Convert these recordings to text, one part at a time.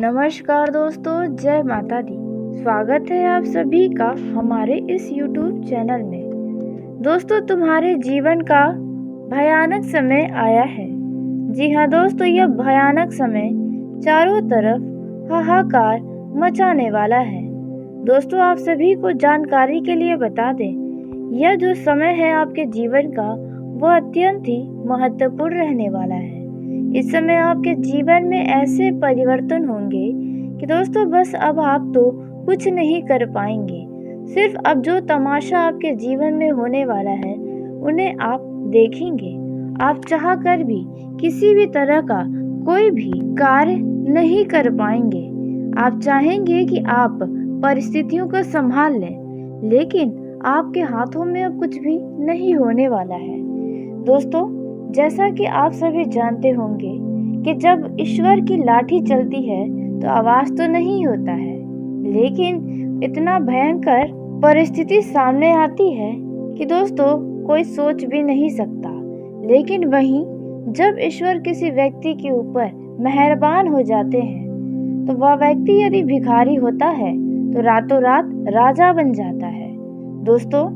नमस्कार दोस्तों, जय माता दी। स्वागत है आप सभी का हमारे इस YouTube चैनल में। दोस्तों, तुम्हारे जीवन का भयानक समय आया है। जी हाँ दोस्तों, यह भयानक समय चारों तरफ हाहाकार मचाने वाला है। दोस्तों, आप सभी को जानकारी के लिए बता दें, यह जो समय है आपके जीवन का वह अत्यंत ही महत्वपूर्ण रहने वाला है। इस समय आपके जीवन में ऐसे परिवर्तन होंगे कि दोस्तों बस अब आप तो कुछ नहीं कर पाएंगे। सिर्फ अब जो तमाशा आपके जीवन में होने वाला है उन्हें आप देखेंगे। आप चाह कर भी किसी भी तरह का कोई भी कार्य नहीं कर पाएंगे। आप चाहेंगे कि आप परिस्थितियों को संभाल लें, लेकिन आपके हाथों में अब कुछ भी नहीं होने वाला है। दोस्तों, जैसा कि आप सभी जानते होंगे कि जब ईश्वर की लाठी चलती है तो आवाज तो नहीं होता है, लेकिन इतना भयंकर परिस्थिति सामने आती है कि दोस्तों कोई सोच भी नहीं सकता। लेकिन वहीं जब ईश्वर किसी व्यक्ति के ऊपर मेहरबान हो जाते हैं तो वह व्यक्ति यदि भिखारी होता है तो रातों रात राजा बन जाता है। दोस्तों,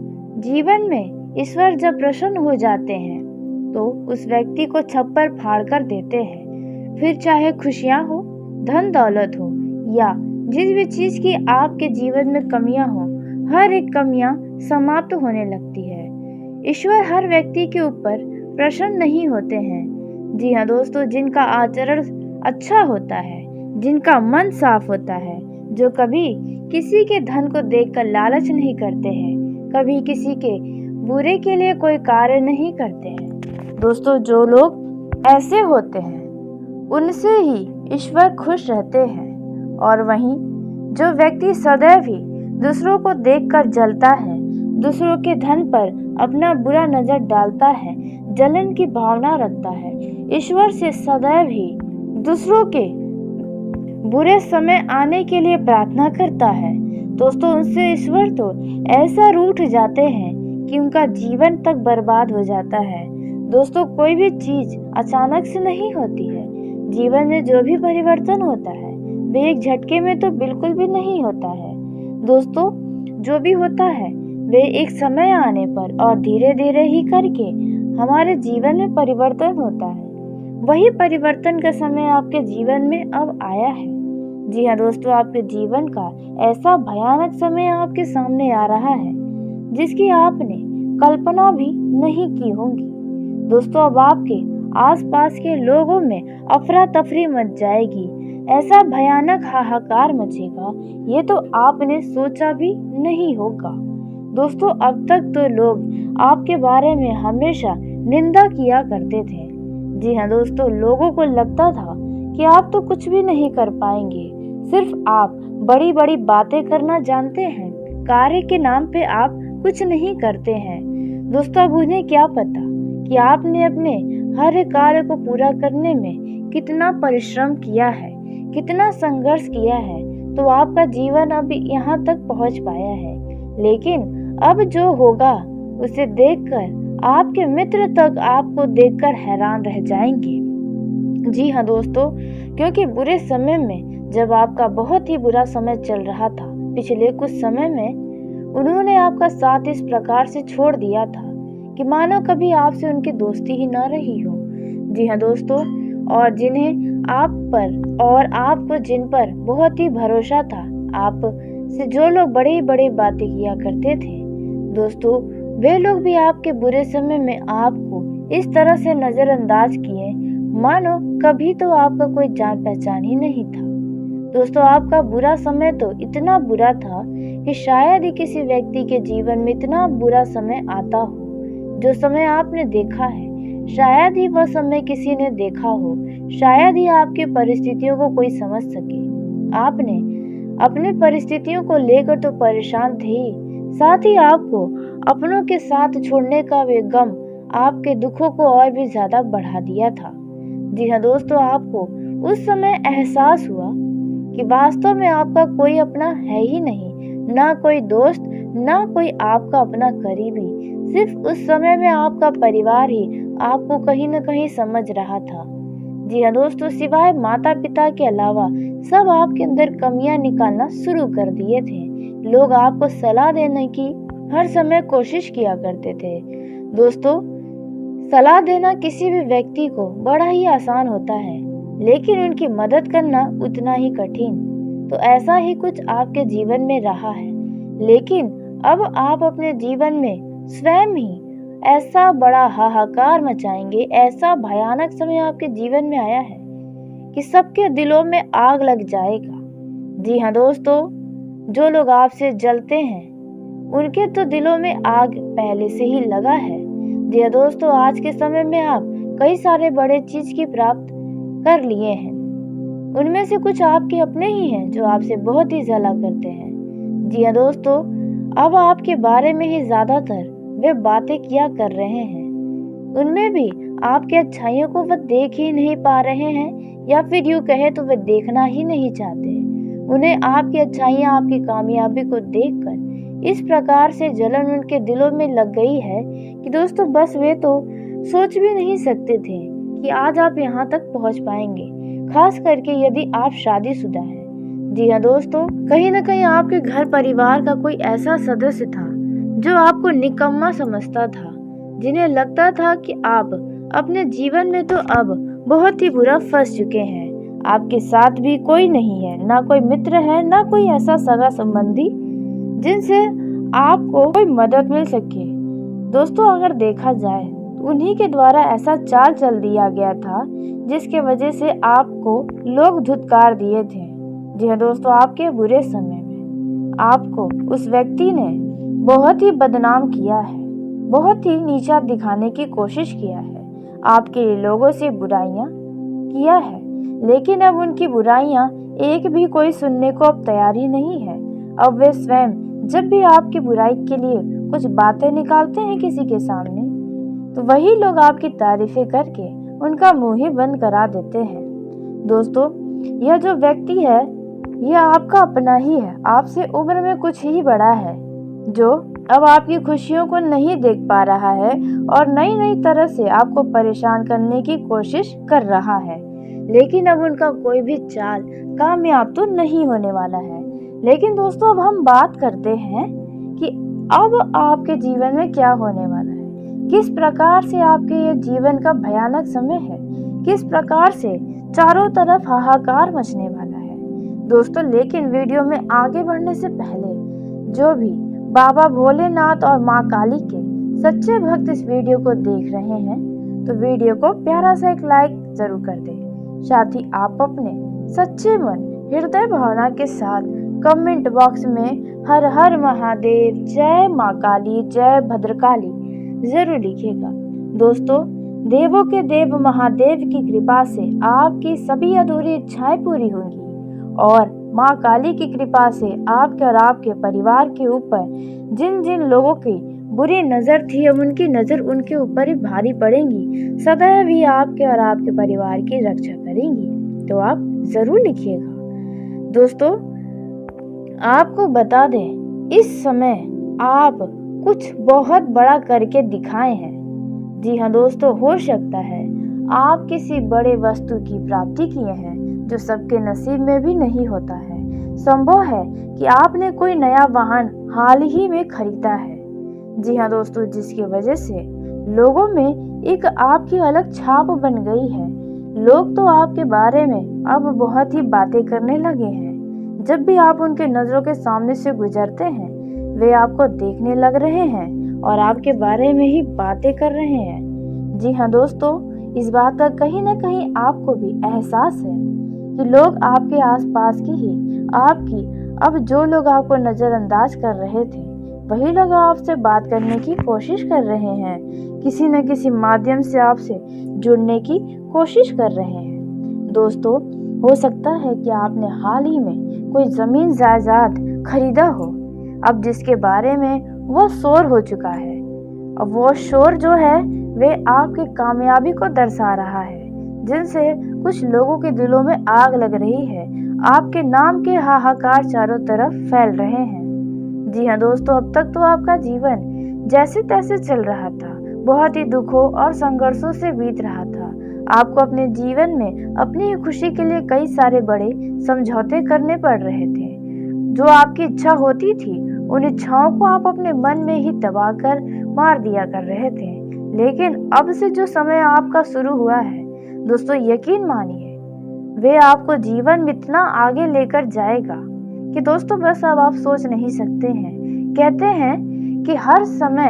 जीवन में ईश्वर जब प्रसन्न हो जाते हैं तो उस व्यक्ति को छप्पर फाड़ कर देते हैं। फिर चाहे खुशियां हो, धन दौलत हो या जिस भी चीज की आपके जीवन में कमियां हो, हर एक कमियां समाप्त होने लगती है। ईश्वर हर व्यक्ति के ऊपर प्रसन्न नहीं होते हैं। जी हाँ दोस्तों, जिनका आचरण अच्छा होता है, जिनका मन साफ होता है, जो कभी किसी के धन को देखकर लालच नहीं करते हैं, कभी किसी के बुरे के लिए कोई कार्य नहीं करते हैं। दोस्तों, जो लोग ऐसे होते हैं उनसे ही ईश्वर खुश रहते हैं। और वहीं जो व्यक्ति सदैव ही दूसरों को देखकर जलता है, दूसरों के धन पर अपना बुरा नजर डालता है, जलन की भावना रखता है, ईश्वर से सदैव ही दूसरों के बुरे समय आने के लिए प्रार्थना करता है, दोस्तों उनसे ईश्वर तो ऐसा रूठ जाते हैं कि उनका जीवन तक बर्बाद हो जाता है। दोस्तों, कोई भी चीज अचानक से नहीं होती है। जीवन में जो भी परिवर्तन होता है वे एक झटके में तो बिल्कुल भी नहीं होता है। दोस्तों, जो भी होता है वे एक समय आने पर और धीरे धीरे ही करके हमारे जीवन में परिवर्तन होता है। वही परिवर्तन का समय आपके जीवन में अब आया है। जी हाँ दोस्तों, आपके जीवन का ऐसा भयानक समय आपके सामने आ रहा है जिसकी आपने कल्पना भी नहीं की होगी। दोस्तों, अब आपके आसपास के लोगों में अफरा तफरी मच जाएगी। ऐसा भयानक हाहाकार मचेगा, ये तो आपने सोचा भी नहीं होगा। दोस्तों, अब तक तो लोग आपके बारे में हमेशा निंदा किया करते थे। जी हाँ दोस्तों, लोगों को लगता था कि आप तो कुछ भी नहीं कर पाएंगे, सिर्फ आप बड़ी बड़ी बातें करना जानते हैं, कार्य के नाम पे आप कुछ नहीं करते हैं। दोस्तों, अब उन्हें क्या पता कि आपने अपने हर कार्य को पूरा करने में कितना परिश्रम किया है, कितना संघर्ष किया है, तो आपका जीवन अब यहाँ तक पहुँच पाया है। लेकिन अब जो होगा उसे देखकर आपके मित्र तक आपको देखकर हैरान रह जाएंगे। जी हाँ दोस्तों, क्योंकि बुरे समय में जब आपका बहुत ही बुरा समय चल रहा था, पिछले कुछ समय में उन्होंने आपका साथ इस प्रकार से छोड़ दिया था कि मानो कभी आपसे उनकी दोस्ती ही ना रही हो। जी हाँ दोस्तों, और जिन्हें आप पर और आपको जिन पर बहुत ही भरोसा था, आप से जो लोग बड़ी बड़ी बातें किया करते थे, दोस्तों वे लोग भी आपके बुरे समय में आपको इस तरह से नजरअंदाज किए मानो कभी तो आपका कोई जान पहचान ही नहीं था। दोस्तों, आपका बुरा समय तो इतना बुरा था कि शायद ही किसी व्यक्ति के जीवन में इतना बुरा समय आता हो जो समय आपने देखा है। शायद ही वह समय किसी ने देखा हो, शायद ही आपकी परिस्थितियों को कोई समझ सके। आपने अपने परिस्थितियों को लेकर तो परेशान थे ही, साथ ही आपको अपनों के साथ छोड़ने का वे गम आपके दुखों को और भी ज्यादा बढ़ा दिया था। जी हाँ दोस्तों, आपको उस समय एहसास हुआ कि वास्तव में आपका कोई अपना है ही नहीं, ना कोई दोस्त, ना कोई आपका अपना करीबी। सिर्फ उस समय में आपका परिवार ही आपको कहीं न कहीं समझ रहा था। जी हाँ दोस्तों, सिवाय माता पिता के अलावा सब आपके अंदर कमियां निकालना शुरू कर दिए थे। लोग आपको सलाह देने की हर समय कोशिश किया करते थे। दोस्तों, सलाह देना किसी भी व्यक्ति को बड़ा ही आसान होता है, लेकिन उनकी मदद करना उतना ही कठिन। तो ऐसा ही कुछ आपके जीवन में रहा है, लेकिन अब आप अपने जीवन में स्वयं ही ऐसा बड़ा हाहाकार मचाएंगे, ऐसा भयानक समय आपके जीवन में आया है कि सबके दिलों में आग लग जाएगा। जी हाँ दोस्तों, जो लोग आपसे जलते हैं उनके तो दिलों में आग पहले से ही लगा है। जी हाँ दोस्तों, आज के समय में आप कई सारे बड़े चीज की प्राप्त कर लिए हैं। उनमें से कुछ आपके अपने ही हैं जो आपसे बहुत ही जला करते हैं। जी हाँ दोस्तों, अब आपके बारे में ही ज्यादातर वे बातें किया कर रहे हैं। उनमें भी आपके अच्छाइयों को वह देख ही नहीं पा रहे हैं, या फिर यूं कहे तो वे देखना ही नहीं चाहते। उन्हें आपकी अच्छाइयां, आपकी कामयाबी को देखकर इस प्रकार से जलन उनके दिलों में लग गई है कि दोस्तों बस वे तो सोच भी नहीं सकते थे कि आज आप यहाँ तक पहुँच पाएंगे, खास करके यदि आप शादीशुदा हैं। जी हाँ दोस्तों, कहीं ना कहीं आपके घर परिवार का कोई ऐसा सदस्य था जो आपको निकम्मा समझता था, जिन्हें लगता था कि आप अपने जीवन में तो अब बहुत ही बुरा फंस चुके हैं। आपके साथ भी कोई नहीं है, ना कोई मित्र है, ना कोई ऐसा सगा संबंधी जिनसे आपको कोई मदद मिल सके। दोस्तों, अगर देखा जाए तो उन्हीं के द्वारा ऐसा चाल चल दिया गया था जिसके वजह से आपको लोग धुतकार दिए थे। जी हाँ दोस्तों, आपके बुरे समय में आपको उस व्यक्ति ने बहुत ही बदनाम किया है, बहुत ही नीचा दिखाने की कोशिश किया है, आपके लोगों से बुराइयां किया है, लेकिन अब उनकी बुराइयां एक भी कोई सुनने को अब तैयारी नहीं है। अब वे स्वयं जब भी आपकी बुराई के लिए कुछ बातें निकालते हैं किसी के सामने, तो वही लोग आपकी तारीफें करके उनका मुंह ही बंद करा देते हैं। दोस्तों, यह जो व्यक्ति है यह आपका अपना ही है, आपसे उम्र में कुछ ही बड़ा है, जो अब आपकी खुशियों को नहीं देख पा रहा है और नई नई तरह से आपको परेशान करने की कोशिश कर रहा है। लेकिन अब उनका कोई भी चाल कामयाब तो नहीं होने वाला है। लेकिन दोस्तों, अब हम बात करते हैं कि अब आपके जीवन में क्या होने वाला है, किस प्रकार से आपके ये जीवन का भयानक समय है, किस प्रकार से चारों तरफ हाहाकार मचने वाला है। दोस्तों, लेकिन वीडियो में आगे बढ़ने से पहले जो भी बाबा भोलेनाथ और माँ काली के सच्चे भक्त इस वीडियो को देख रहे हैं, तो वीडियो को प्यारा सा एक लाइक जरूर कर दें। साथ ही आप अपने सच्चे मन, हृदय भावना के साथ कमेंट बॉक्स में हर हर महादेव, जय माँ काली, जय भद्रकाली जरूर लिखिएगा। दोस्तों, देवों के देव महादेव की कृपा से आपकी सभी अधूरी इच्छाएं पूरी होंगी और माँ काली की कृपा से आपके और आपके परिवार के ऊपर जिन जिन लोगों की बुरी नजर थी, अब उनकी नजर उनके ऊपर ही भारी पड़ेंगी, सदैव ही आपके और आपके परिवार की रक्षा करेंगी। तो आप जरूर लिखिएगा। दोस्तों, आपको बता दें, इस समय आप कुछ बहुत बड़ा करके दिखाए हैं। जी हाँ दोस्तों, हो सकता है आप किसी बड़े वस्तु की प्राप्ति किए हैं जो सबके नसीब में भी नहीं होता है। संभव है कि आपने कोई नया वाहन हाल ही में खरीदा है। जी हाँ दोस्तों, जिसकी वजह से लोगों में एक आपकी अलग छाप बन गई है। लोग तो आपके बारे में अब बहुत ही बातें करने लगे हैं। जब भी आप उनके नजरों के सामने से गुजरते हैं, वे आपको देखने लग रहे हैं और आपके बारे में ही बातें कर रहे हैं। जी हाँ दोस्तों, इस बात का कहीं ना कहीं आपको भी एहसास है कि लोग आपके आसपास की ही आपकी अब जो लोग आपको नजरअंदाज कर रहे थे, वही लोग आपसे बात करने की कोशिश कर रहे हैं, किसी न किसी माध्यम से आपसे जुड़ने की कोशिश कर रहे हैं। दोस्तों, हो सकता है कि आपने हाल ही में कोई जमीन जायदाद खरीदा हो, अब जिसके बारे में वो शोर हो चुका है। अब वो शोर जो है वे आपकी कामयाबी को दर्शा रहा है, जिनसे कुछ लोगों के दिलों में आग लग रही है। आपके नाम के हाहाकार चारों तरफ फैल रहे हैं। जी हाँ दोस्तों, अब तक तो आपका जीवन जैसे तैसे चल रहा था, बहुत ही दुखों और संघर्षों से बीत रहा था। आपको अपने जीवन में अपनी ही खुशी के लिए कई सारे बड़े समझौते करने पड़ रहे थे। जो आपकी इच्छा होती थी, उन इच्छाओं को आप अपने मन में ही दबाकर मार दिया कर रहे थे। लेकिन अब से जो समय आपका शुरू हुआ है दोस्तों, यकीन मानिए वे आपको जीवन में इतना आगे लेकर जाएगा कि दोस्तों बस अब आप सोच नहीं सकते हैं। कहते हैं कि हर समय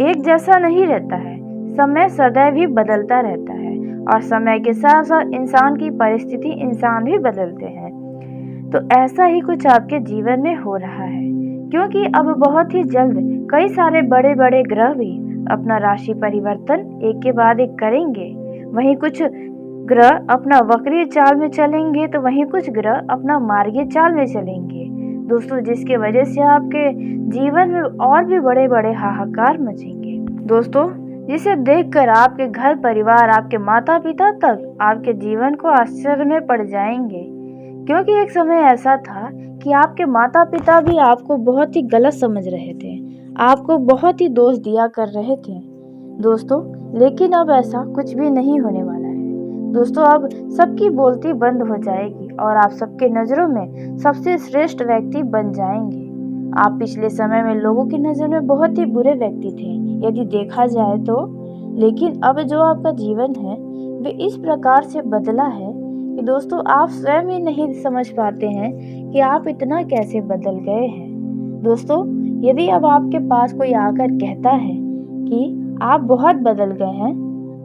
एक जैसा नहीं रहता है, समय सदैव ही बदलता रहता है और समय के साथ साथ इंसान की परिस्थिति, इंसान भी बदलते हैं। तो ऐसा ही कुछ आपके जीवन में हो रहा है, क्योंकि अब बहुत ही जल्द कई सारे बड़े बड़े ग्रह भी अपना राशि परिवर्तन एक के बाद एक करेंगे। वहीं कुछ ग्रह अपना वक्रीय चाल में चलेंगे तो वहीं कुछ ग्रह अपना मार्गीय चाल में चलेंगे दोस्तों, जिसके वजह से आपके जीवन में और भी बड़े बड़े हाहाकार मचेंगे दोस्तों, जिसे देखकर आपके घर परिवार, आपके माता पिता तक आपके जीवन को आश्चर्य में पड़ जाएंगे। क्योंकि एक समय ऐसा था कि आपके माता पिता भी आपको बहुत ही गलत समझ रहे थे, आपको बहुत ही दोष दिया कर रहे थे दोस्तों। लेकिन अब ऐसा कुछ भी नहीं होने वाला है दोस्तों। अब सबकी बोलती बंद हो जाएगी और आप सबके नज़रों में सबसे श्रेष्ठ व्यक्ति बन जाएंगे। आप पिछले समय में लोगों की नज़र में बहुत ही बुरे व्यक्ति थे यदि देखा जाए तो, लेकिन अब जो आपका जीवन है वे इस प्रकार से बदला है कि दोस्तों आप स्वयं ही नहीं समझ पाते हैं कि आप इतना कैसे बदल गए हैं दोस्तों। यदि अब आपके पास कोई आकर कहता है कि आप बहुत बदल गए हैं,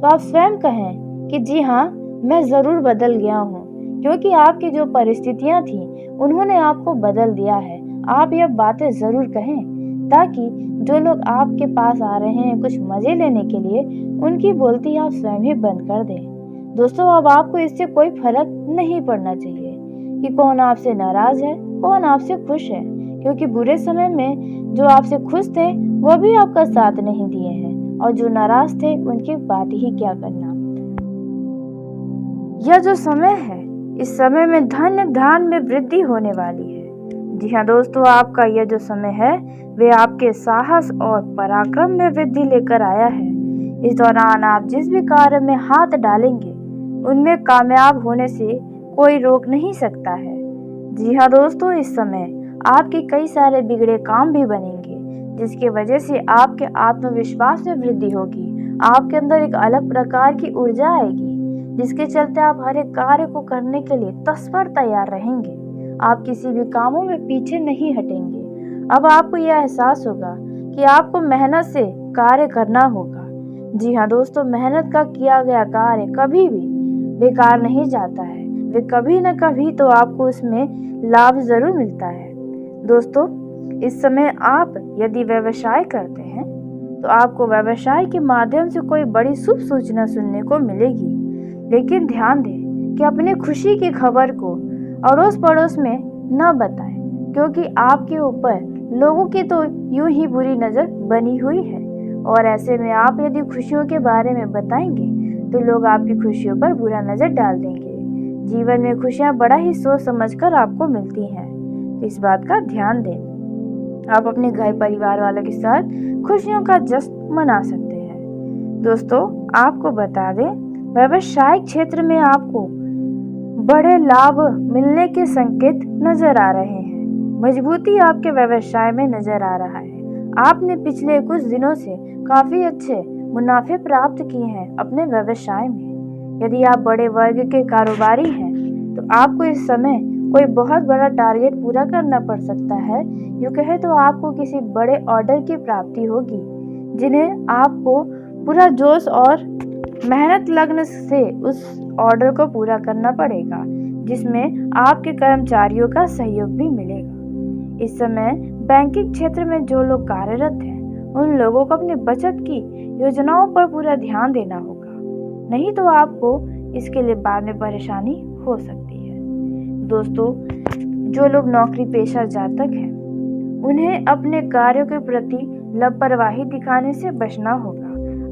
तो आप स्वयं कहें कि जी हाँ, मैं ज़रूर बदल गया हूँ, क्योंकि आपकी जो परिस्थितियाँ थीं उन्होंने आपको बदल दिया है। आप यह बातें ज़रूर कहें ताकि जो लोग आपके पास आ रहे हैं कुछ मज़े लेने के लिए, उनकी बोलती आप स्वयं ही बंद कर दें दोस्तों। अब आपको इससे कोई फर्क नहीं पड़ना चाहिए कि कौन आपसे नाराज़ है, कौन आपसे खुश है, क्योंकि बुरे समय में जो आपसे खुश थे वो भी आपका साथ नहीं दिए हैं और जो नाराज़ थे उनकी बात ही क्या करना। यह जो समय है, इस समय में धन धान में वृद्धि होने वाली है। जी हाँ दोस्तों, आपका यह जो समय है वे आपके साहस और पराक्रम में वृद्धि लेकर आया है। इस दौरान आप जिस भी कार्य में हाथ डालेंगे उनमें कामयाब होने से कोई रोक नहीं सकता है। जी हाँ दोस्तों, इस समय आपके कई सारे बिगड़े काम भी बनेंगे, जिसकी वजह से आपके आत्मविश्वास में वृद्धि होगी। आपके अंदर एक अलग प्रकार की ऊर्जा आएगी, जिसके चलते आप हर एक कार्य को करने के लिए तत्पर तैयार रहेंगे। आप किसी भी कामों में पीछे नहीं हटेंगे। अब आपको यह एहसास होगा कि आपको मेहनत से कार्य करना होगा। जी हाँ दोस्तों, मेहनत का किया गया कार्य कभी भी बेकार नहीं जाता है, वे कभी न कभी तो आपको उसमें लाभ जरूर मिलता है दोस्तों। इस समय आप यदि व्यवसाय करते हैं तो आपको व्यवसाय के माध्यम से कोई बड़ी शुभ सूचना सुनने को मिलेगी। लेकिन ध्यान दें कि अपनी खुशी की खबर को अड़ोस पड़ोस में न बताएं, क्योंकि आपके ऊपर लोगों की तो यूं ही बुरी नज़र बनी हुई है और ऐसे में आप यदि खुशियों के बारे में बताएंगे तो लोग आपकी खुशियों पर बुरा नज़र डाल देंगे। जीवन में खुशियां बड़ा ही सोच समझकर आपको मिलती हैं, तो इस बात का ध्यान दें। आप अपने घर परिवार वालों के साथ खुशियों का जश्न मना सकते हैं दोस्तों। आपको बता दें, व्यवसायिक क्षेत्र में आपको बड़े लाभ मिलने के संकेत नजर आ रहे हैं। मजबूती आपके व्यवसाय में नजर आ रहा है। आपने पिछले कुछ दिनों से काफी अच्छे मुनाफे प्राप्त किए हैं अपने व्यवसाय में। यदि आप बड़े वर्ग के कारोबारी हैं तो आपको इस समय कोई बहुत बड़ा टारगेट पूरा करना पड़ सकता है। यूँ कहे तो आपको किसी बड़े ऑर्डर की प्राप्ति होगी, जिन्हें आपको पूरा जोश और मेहनत लगन से उस ऑर्डर को पूरा करना पड़ेगा, जिसमें आपके कर्मचारियों का सहयोग भी मिलेगा। इस समय बैंकिंग क्षेत्र में जो लोग कार्यरत हैं उन लोगों को अपनी बचत की योजनाओं पर पूरा ध्यान देना होगा, नहीं तो आपको इसके लिए बाद में परेशानी हो सकती है दोस्तों। जो लोग नौकरी पेशा जातक हैं उन्हें अपने कार्यों के प्रति लापरवाही दिखाने से बचना होगा,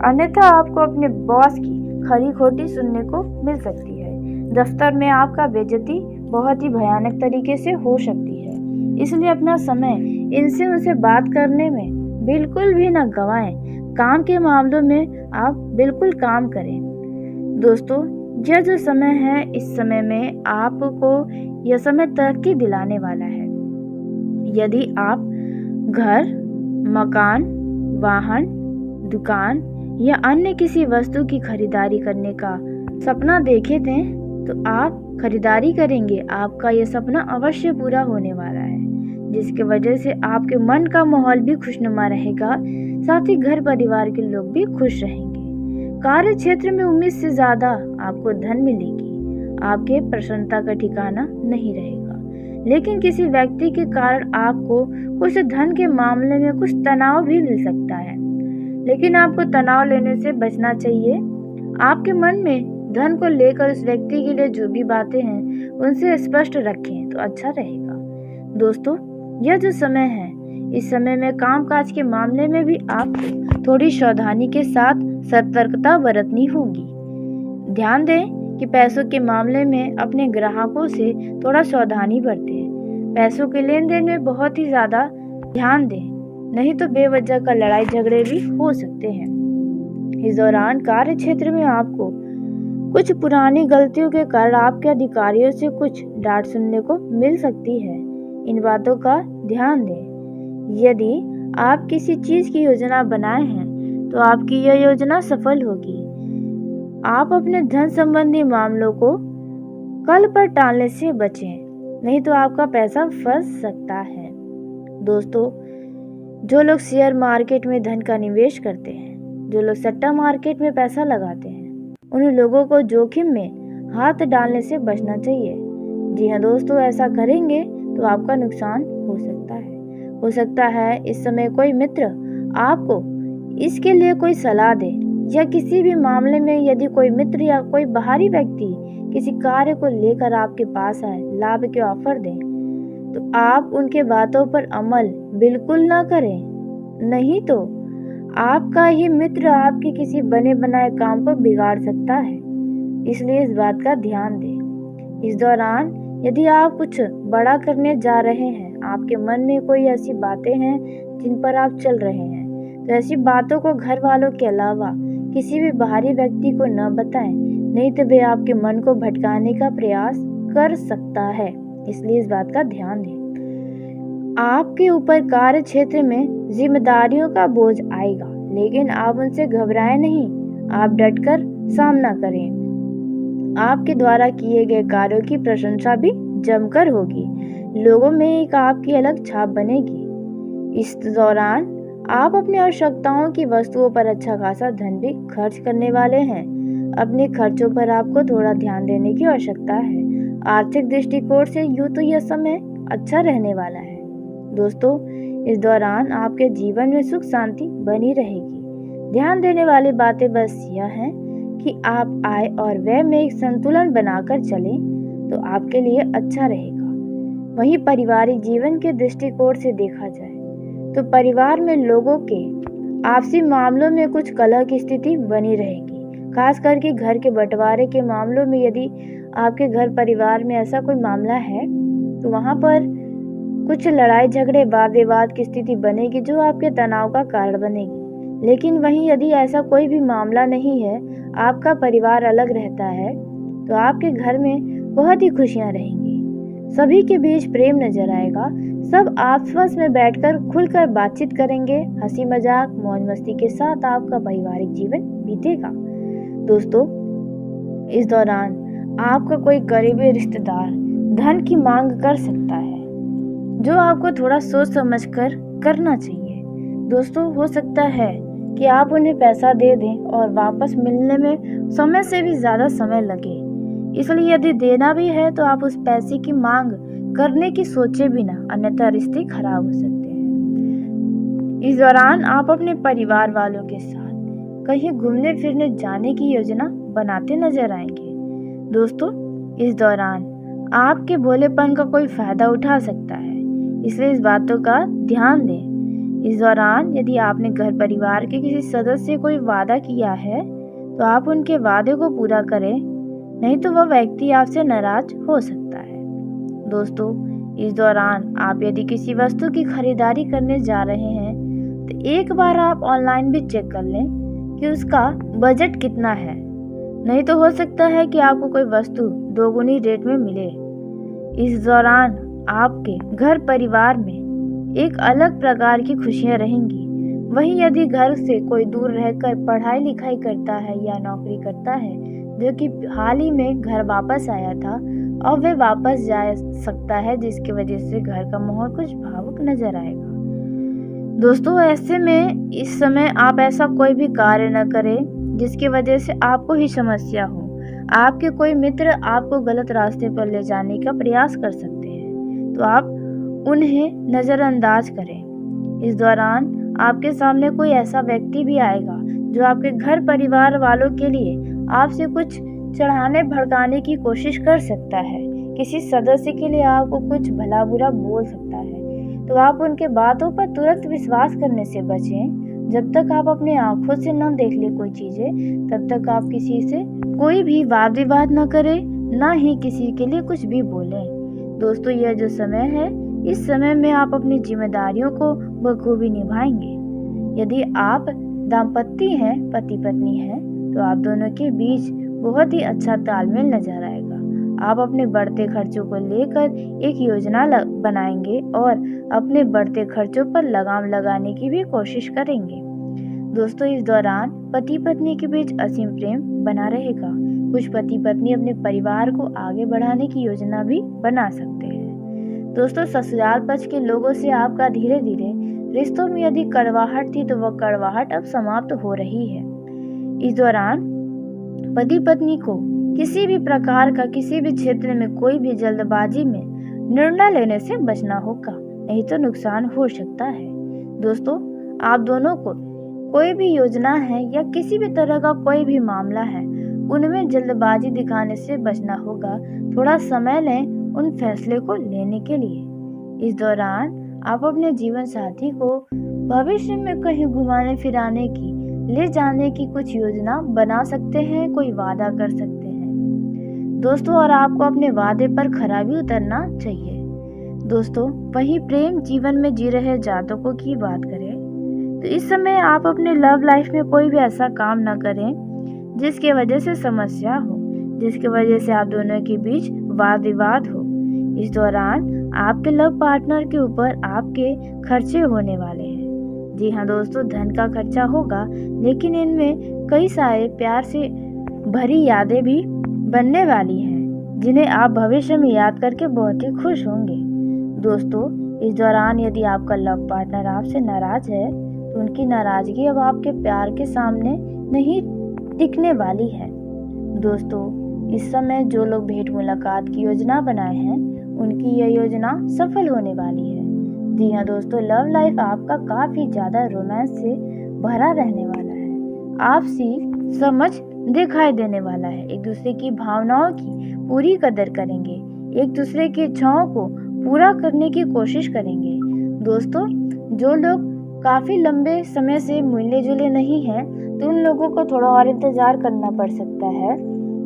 अन्यथा आपको अपने बॉस की खरी खोटी सुनने को मिल सकती है। दफ्तर में आपका बेइज्जती बहुत ही भयानक तरीके से हो सकती है, इसलिए अपना समय इनसे उनसे बात करने में बिल्कुल भी न गंवाएं। काम के मामलों में आप बिल्कुल काम करें दोस्तों। यह जो समय है, इस समय में आपको यह समय तरक्की दिलाने वाला है। यदि आप घर, मकान, वाहन, दुकान या अन्य किसी वस्तु की खरीदारी करने का सपना देखे थे तो आप खरीदारी करेंगे। आपका यह सपना अवश्य पूरा होने वाला है, जिसकी वजह से आपके मन का माहौल भी खुशनुमा रहेगा, साथ ही घर परिवार के लोग भी खुश रहेंगे। कार्य क्षेत्र में उम्मीद से ज्यादा आपको धन मिलेगी। आपके प्रसन्नता का ठिकाना नहीं रहेगा, लेकिन किसी व्यक्ति के कारण आपको कुछ धन के मामले में कुछ तनाव भी मिल सकता है, लेकिन आपको तनाव लेने से बचना चाहिए। आपके मन में धन को लेकर उस व्यक्ति के लिए जो भी बातें हैं उनसे स्पष्ट रखें तो अच्छा रहेगा। दोस्तों, यह जो समय है, इस समय में कामकाज के मामले में भी आपको थोड़ी सावधानी के साथ सतर्कता बरतनी होगी। ध्यान दें कि पैसों के मामले में अपने ग्राहकों से थोड़ा सावधानी बरतें। पैसों के लेन देन में बहुत ही ज़्यादा ध्यान दें, नहीं तो बेवजह का लड़ाई झगड़े भी हो सकते हैं। इस दौरान कार्य क्षेत्र में आपको कुछ पुरानी गलतियों के कारण आपके अधिकारियों से कुछ डांट सुनने को मिल सकती है। इन बातों का ध्यान दें। यदि आप किसी चीज़ की योजना बनाए हैं तो आपकी यह योजना सफल होगी। आप अपने धन संबंधी मामलों को कल पर टालने से बचें, नहीं तो आपका पैसा फंस सकता है। दोस्तों, जो लोग शेयर मार्केट में धन का निवेश करते हैं, जो लोग सट्टा मार्केट में पैसा लगाते हैं, उन लोगों को जोखिम में हाथ डालने से बचना चाहिए। जी हाँ दोस्तों, ऐसा करेंगे तो आपका नुकसान हो सकता है। हो सकता है इस समय कोई मित्र आपको इसके लिए कोई सलाह दे, या किसी भी मामले में यदि कोई मित्र या कोई बाहरी व्यक्ति किसी कार्य को लेकर आपके पास आए, लाभ के ऑफर दें, तो आप उनके बातों पर अमल बिल्कुल ना करें, नहीं तो आपका ही मित्र आपके किसी बने बनाए काम को बिगाड़ सकता है। इसलिए इस बात का ध्यान दें। इस दौरान यदि आप कुछ बड़ा करने जा रहे हैं, आपके मन में कोई ऐसी बातें हैं जिन पर आप चल रहे हैं, तो ऐसी बातों को घर वालों के अलावा किसी भी बाहरी व्यक्ति को न बताएं, नहीं तो वे आपके मन को भटकाने का प्रयास कर सकता है। इसलिए इस बात का ध्यान दें। आपके ऊपर कार्य क्षेत्र में जिम्मेदारियों का बोझ आएगा, लेकिन आप उनसे घबराएं नहीं, आप डटकर सामना करें। आपके द्वारा किए गए कार्यों की प्रशंसा भी जमकर होगी। लोगों में एक आपकी अलग छाप बनेगी। इस दौरान आप अपनी आवश्यकताओं की वस्तुओं पर अच्छा खासा धन भी खर्च करने वाले हैं। अपने खर्चों पर आपको थोड़ा ध्यान देने की आवश्यकता है। आर्थिक दृष्टिकोण से यूं तो यह समय अच्छा रहने वाला है। दोस्तों, इस दौरान आपके जीवन में सुख शांति बनी रहेगी। ध्यान देने वाली बातें बस यह हैं कि आप आय और व्यय में एक संतुलन बनाकर चलें तो आपके लिए अच्छा रहेगा। वहीं पारिवारिक जीवन के दृष्टिकोण से देखा जाए तो परिवार में लोगों के आपसी मामलों में कुछ कलह की स्थिति बनी रहेगी। खास करके घर के बंटवारे के मामलों में यदि आपके घर परिवार में ऐसा कोई मामला है तो वहाँ पर कुछ लड़ाई झगड़े वाद विवाद की स्थिति बनेगी, जो आपके तनाव का कारण बनेगी। लेकिन वहीं यदि ऐसा कोई भी मामला नहीं है, आपका परिवार अलग रहता है, तो आपके घर में बहुत ही खुशियां रहेंगी। सभी के बीच प्रेम नजर आएगा। सब आपस में बैठकर खुलकर बातचीत करेंगे। हंसी मजाक मौज मस्ती के साथ आपका पारिवारिक जीवन बीतेगा। दोस्तों, इस दौरान आपका कोई करीबी रिश्तेदार धन की मांग कर सकता है, जो आपको थोड़ा सोच समझकर करना चाहिए। दोस्तों, हो सकता है कि आप उन्हें पैसा दे दें और वापस मिलने में समय से भी ज़्यादा समय लगे। इसलिए यदि देना भी है तो आप उस पैसे की मांग करने की सोचे भी ना, अन्यथा रिश्ते खराब हो सकते हैं। इस दौरान आप अपने परिवार वालों के साथ कहीं घूमने फिरने जाने की योजना बनाते नजर आएंगे। दोस्तों, इस दौरान आपके भोलेपन का कोई फायदा उठा सकता है, इसलिए इस बातों का ध्यान दें। इस दौरान यदि आपने घर परिवार के किसी सदस्य से कोई वादा किया है तो आप उनके वादे को पूरा करें, नहीं तो वह व्यक्ति आपसे नाराज हो सकता है। दोस्तों, इस दौरान आप यदि किसी वस्तु की खरीदारी करने जा रहे हैं तो एक बार आप ऑनलाइन भी चेक कर लें कि उसका बजट कितना है। नहीं तो हो सकता है कि आपको कोई वस्तु दोगुनी रेट में मिले। इस दौरान आपके घर परिवार में एक अलग प्रकार की खुशियां रहेंगी। वहीं यदि घर से कोई दूर रहकर पढ़ाई लिखाई करता है या नौकरी करता है, जो कि हाल ही में घर वापस आया था और वह वापस जा सकता है, जिसकी वजह से घर का माहौल कुछ भावुक नजर आएगा। दोस्तों, ऐसे में इस समय आप ऐसा कोई भी कार्य न करें जिसकी वजह से आपको ही समस्या हो। आपके कोई मित्र आपको गलत रास्ते पर ले जाने का प्रयास कर सकते हैं, तो आप उन्हें नज़रअंदाज करें। इस दौरान आपके सामने कोई ऐसा व्यक्ति भी आएगा जो आपके घर परिवार वालों के लिए आपसे कुछ चढ़ाने भड़काने की कोशिश कर सकता है। किसी सदस्य के लिए आपको कुछ भला बुरा बोल सकता है, तो आप उनके बातों पर तुरंत विश्वास करने से बचें। जब तक आप अपने आंखों से न देख ले कोई चीज़ें, तब तक आप किसी से कोई भी वाद विवाद न करें, न ही किसी के लिए कुछ भी बोलें। दोस्तों, यह जो समय है, इस समय में आप अपनी जिम्मेदारियों को बखूबी निभाएंगे। यदि आप दाम्पत्य हैं, पति पत्नी हैं, तो आप दोनों के बीच बहुत ही अच्छा तालमेल नजर आएगा। आप अपने बढ़ते खर्चों को लेकर एक योजना बनाएंगे और अपने बढ़ते खर्चों पर लगाम लगाने की भी कोशिश करेंगे। दोस्तों, इस दौरान पति पत्नी के बीच असीम प्रेम बना रहेगा। कुछ पति पत्नी अपने परिवार को आगे बढ़ाने की योजना भी बना सकते हैं। दोस्तों, ससुराल पक्ष के लोगों से आपका धीरे धीरे रिश्तों में यदि कड़वाहट थी, तो वह कड़वाहट अब समाप्त हो रही है। इस दौरान पति पत्नी को किसी भी प्रकार का किसी भी क्षेत्र में कोई भी जल्दबाजी में निर्णय लेने से बचना होगा, नहीं तो नुकसान हो सकता है। दोस्तों, आप दोनों को कोई भी योजना है या किसी भी तरह का कोई भी मामला है, उनमें जल्दबाजी दिखाने से बचना होगा। थोड़ा समय लें उन फैसले को लेने के लिए। इस दौरान आप अपने जीवन साथी को भविष्य में कहीं घुमाने फिराने की, ले जाने की कुछ योजना बना सकते हैं, कोई वादा कर सकते हैं दोस्तों, और आपको अपने वादे पर खरा भी उतरना चाहिए। दोस्तों, वही प्रेम जीवन में जी रहे जातकों की बात करें, तो इस समय आप अपने लव लाइफ में कोई भी ऐसा काम ना करें जिसकी वजह से समस्या हो, जिसकी वजह से आप दोनों के बीच वाद विवाद हो। इस दौरान आपके लव पार्टनर के ऊपर आपके खर्चे होने वाले हैं। जी हाँ दोस्तों, धन का खर्चा होगा, लेकिन इनमें कई सारे प्यार से भरी यादें भी बनने वाली हैं, जिन्हें आप भविष्य में याद करके बहुत ही खुश होंगे। दोस्तों, इस दौरान यदि आपका लव पार्टनर आपसे नाराज है, तो उनकी नाराजगी अब आपके प्यार के सामने नहीं टिकने वाली है। दोस्तों, इस समय जो लोग भेंट मुलाकात की योजना बनाए हैं, उनकी यह योजना सफल होने वाली है। जी हाँ दोस्तों, लव लाइफ आपका काफ़ी ज़्यादा रोमांस से भरा रहने वाला है। आपसी समझ दिखाई देने वाला है। एक दूसरे की भावनाओं की पूरी कदर करेंगे, एक दूसरे की इच्छाओं को पूरा करने की कोशिश करेंगे। दोस्तों, जो लोग काफ़ी लंबे समय से मिले जुले नहीं हैं, तो उन लोगों को थोड़ा और इंतज़ार करना पड़ सकता है।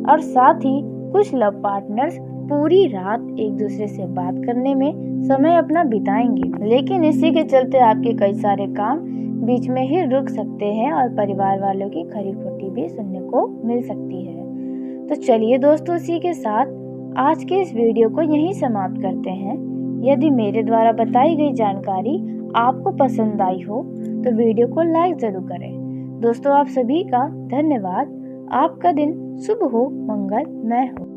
और साथ ही कुछ लव पार्टनर्स पूरी रात एक दूसरे से बात करने में समय अपना बिताएंगे, लेकिन इसी के चलते आपके कई सारे काम बीच में ही रुक सकते हैं और परिवार वालों की खरी खोटी भी सुनने को मिल सकती है। तो चलिए दोस्तों, इसी के साथ आज के इस वीडियो को यहीं समाप्त करते हैं। यदि मेरे द्वारा बताई गई जानकारी आपको पसंद आई हो, तो वीडियो को लाइक ज़रूर करें। दोस्तों, आप सभी का धन्यवाद। आपका दिन शुभ हो, मंगलमय हो।